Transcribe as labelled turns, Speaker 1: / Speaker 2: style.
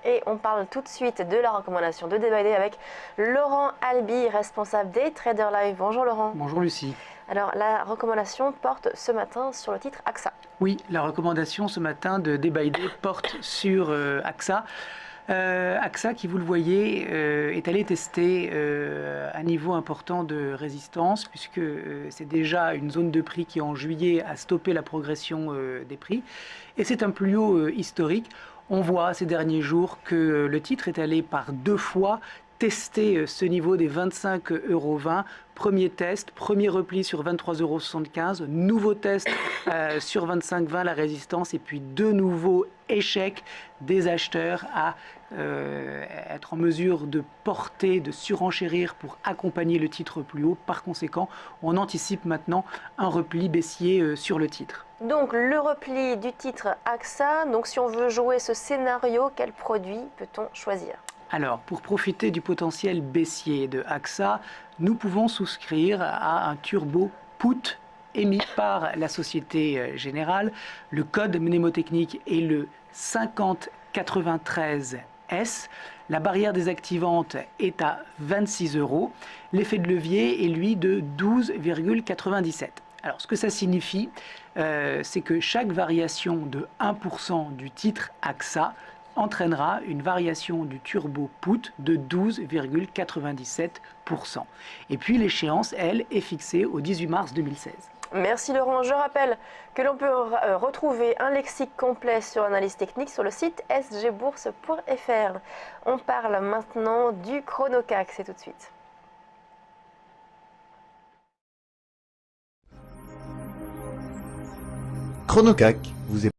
Speaker 1: Et on parle tout de suite de la recommandation de Day by Day avec Laurent Albi, responsable des Traders Live. Bonjour Laurent.
Speaker 2: Bonjour Lucie.
Speaker 1: Alors la recommandation porte ce matin sur le titre AXA.
Speaker 2: Oui, la recommandation ce matin de Day by Day porte sur AXA. AXA qui, vous le voyez, est allé tester un niveau important de résistance puisque c'est déjà une zone de prix qui en juillet a stoppé la progression des prix et c'est un plus haut historique. On voit ces derniers jours que le titre est allé par 2 fois tester ce niveau des 25,20 €. Premier test, premier repli sur 23,75 €, nouveau test sur 25,20 € la résistance et puis de nouveaux échecs des acheteurs à être en mesure de porter, de surenchérir pour accompagner le titre plus haut. Par conséquent, on anticipe maintenant un repli baissier sur le titre.
Speaker 1: Donc le repli du titre AXA, donc si on veut jouer ce scénario, quel produit peut-on choisir ?
Speaker 2: Alors, pour profiter du potentiel baissier de AXA, nous pouvons souscrire à un turbo put émis par la Société Générale. Le code mnémotechnique est le 5093S. La barrière désactivante est à 26 €. L'effet de levier est lui de 12,97 €. Alors, ce que ça signifie, c'est que chaque variation de 1% du titre AXA entraînera une variation du turbo put de 12,97%. Et puis l'échéance, elle, est fixée au 18 mars 2016.
Speaker 1: Merci Laurent. Je rappelle que l'on peut retrouver un lexique complet sur l'analyse technique sur le site sgbourse.fr. On parle maintenant du chrono-CAC, c'est tout de suite.
Speaker 3: Chrono-CAC vous est